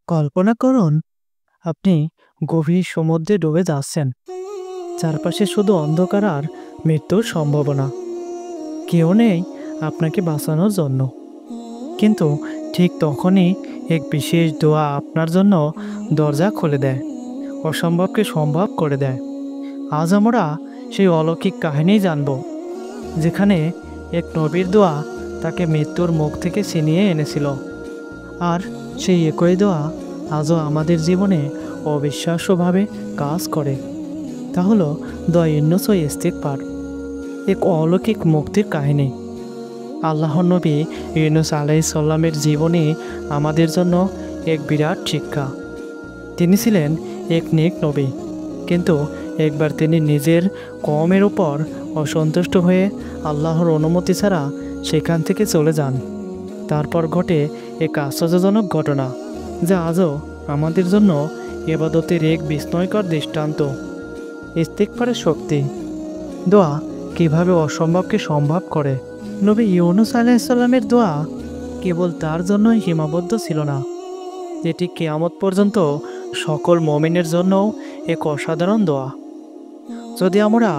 কল্পনা করুন, আপনি গভীর সমুদ্রে ডুবে যাচ্ছেন। চারপাশে শুধু অন্ধকার আর মৃত্যুর সম্ভাবনা। কেউ নেই আপনাকে বাঁচানোর জন্য। কিন্তু ঠিক তখনই এক বিশেষ দোয়া আপনার জন্য দরজা খুলে দেয়, অসম্ভবকে সম্ভব করে দেয়। আজ আমরা সেই অলৌকিক কাহিনী জানব, যেখানে এক নবীর দোয়া তাকে মৃত্যুর মুখ থেকে ছিনিয়ে এনেছিল। আর সেই একই দোয়া আজও আমাদের জীবনে অবিশ্বাস্যভাবে কাজ করে। তা হলো দোয়া ইউনুস ও ইস্তিগফার, এক অলৌকিক মুক্তির কাহিনী। আল্লাহর নবী ইউনুস আলাইহিস সালামের জীবনী আমাদের জন্য এক বিরাট শিক্ষা। তিনি ছিলেন এক নেক নবী, কিন্তু একবার তিনি নিজের কওমের উপর অসন্তুষ্ট হয়ে আল্লাহর অনুমতি ছাড়া সেখান থেকে চলে যান। তারপর ঘটে এক আশ্চর্যজনক ঘটনা, যা আজও আমাদের জন্য ইবাদতের এক বিস্ময়কর দৃষ্টান্ত। ইস্তিগফারের শক্তি। দোয়া কিভাবে অসম্ভবকে সম্ভব করে। নবী ইউনুস আলাইহিস সালামের দোয়া কেবল তার জন্যই সীমাবদ্ধ ছিল না, এটি কিয়ামত পর্যন্ত সকল মুমিনের জন্যও এক অসাধারণ দোয়া। যদি আমরা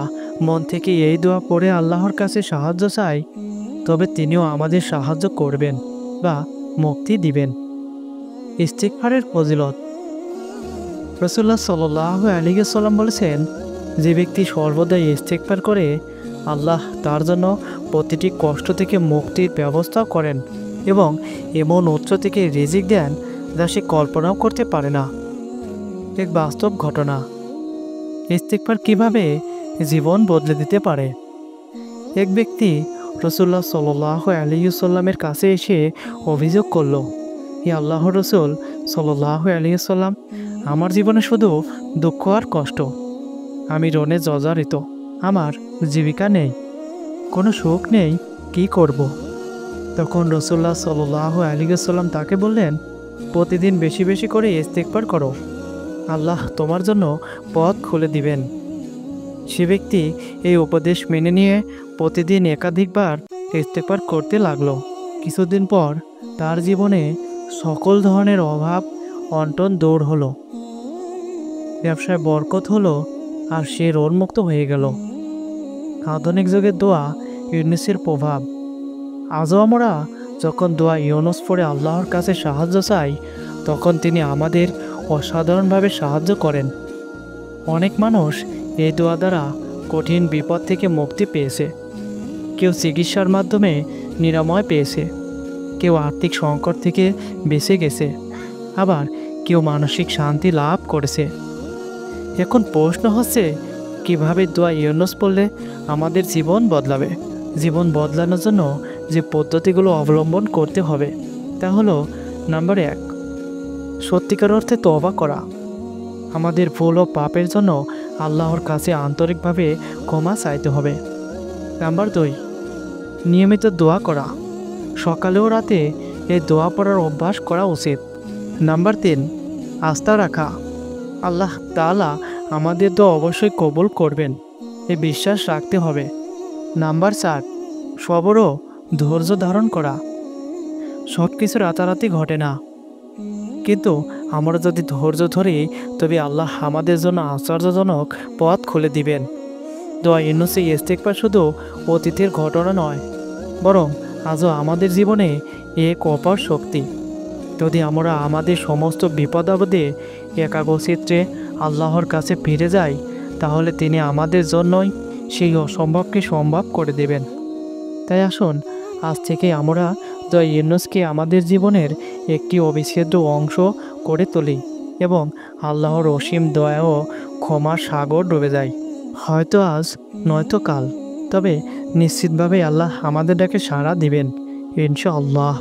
মন থেকে এই দোয়া পড়ে আল্লাহর কাছে সাহায্য চাই, তবে তিনিও আমাদের সাহায্য করবেন বা মুক্তি দিবেন। ইস্তিগফারের ফজিলত। রাসূলুল্লাহ সাল্লাল্লাহু আলাইহি ওয়াসাল্লাম বলেছেন, যে ব্যক্তি সর্বদাই ইস্তিগফার করে, আল্লাহ তার জন্য প্রতিটি কষ্ট থেকে মুক্তির ব্যবস্থা করেন এবং এমন উৎস থেকে রিজিক দেন যা সে কল্পনাও করতে পারে না। এক বাস্তব ঘটনা। ইস্তিগফার কিভাবে জীবন বদলে দিতে পারে। এক ব্যক্তি রাসূলুল্লাহ সাল্লাল্লাহু আলাইহি ওয়াসাল্লামের কাছে এসে অভিযোগ করল, হে আল্লাহর রাসূল সাল্লাল্লাহু আলাইহি ওয়াসাল্লাম, আমার জীবনে শুধু দুঃখ আর কষ্ট। আমি রোনে জর্জরিত, আমার জীবিকা নেই, কোনো সুখ নেই, কি করব। তখন রাসূলুল্লাহ সাল্লাল্লাহু আলাইহি ওয়াসাল্লাম তাকে বললেন, প্রতিদিন বেশি বেশি করে ইস্তিগফার করো, আল্লাহ তোমার জন্য পথ খুলে দিবেন। সে ব্যক্তি এই উপদেশ মেনে নিয়ে প্রতিদিন একাধিকবার ইস্তিগফার করতে লাগলো। কিছুদিন পর তার জীবনে সকল ধরনের অভাব অনটন দূর হলো, ব্যবসায় বরকত হলো, আর সে ঋণমুক্ত হয়ে গেল। আধুনিক যুগের দোয়া ইউনুসের প্রভাব। আজও আমরা যখন দোয়া ইউনুস পড়ে আল্লাহর কাছে সাহায্য চাই, তখন তিনি আমাদের অসাধারণভাবে সাহায্য করেন। অনেক মানুষ এই দোয়া দ্বারা কঠিন বিপদ থেকে মুক্তি পেয়েছে। কেউ চিকিৎসার মাধ্যমে নিরাময় পেয়েছে, কেউ আর্থিক সংকট থেকে বেঁচে গেছে, আবার কেউ মানসিক শান্তি লাভ করেছে। এখন প্রশ্ন হচ্ছে, কিভাবে দোয়া ইউনুস পড়লে আমাদের জীবন বদলাবে। জীবন বদলানোর জন্য যে পদ্ধতিগুলো অবলম্বন করতে হবে তা হলো, নাম্বার 1, সত্যিকার অর্থে তওবা করা। আমাদের ভুল ও পাপের জন্য আল্লাহর কাছে আন্তরিকভাবে ক্ষমা চাইতে হবে। নাম্বার 2, নিয়মিত দোয়া করা। সকালে ও রাতে এই দোয়া পড়ার অভ্যাস করা উচিত। নাম্বার 3, আস্থা রাখা। আল্লাহ তাআলা আমাদের দোয়া অবশ্যই কবুল করবেন, এই বিশ্বাস রাখতে হবে। নাম্বার 4, সবর ও ধৈর্য ধারণ করা। সব কিছু রাতারাতি ঘটে না, কিন্তু আমরা যদি ধৈর্য ধরি, তবে আল্লাহ আমাদের জন্য আশ্চর্যজনক পথ খুলে দিবেন। দোয়া ইউনুসে ইস্তিগফার শুধু অতীতের ঘটনা নয়, বরং আজও আমাদের জীবনে এক অপার শক্তি। যদি আমরা আমাদের সমস্ত বিপদ আপদে একাগ্রচিত্তে আল্লাহর কাছে ফিরে যাই, তাহলে তিনি আমাদের জন্যই সেই অসম্ভবকে সম্ভব করে দেবেন। তাই আসুন, আজ থেকে আমরা দোয়া ইউনুসকে আমাদের জীবনের একটি অবিচ্ছেদ্য অংশ করে তুলি এবং আল্লাহর অসীম দয়া ও ক্ষমার সাগর ডুবে যাই। হয়তো আজ, নয়তো কাল, তবে নিশ্চিতভাবে আল্লাহ আমাদের ডাকে সাড়া দিবেন, ইনশাআল্লাহ।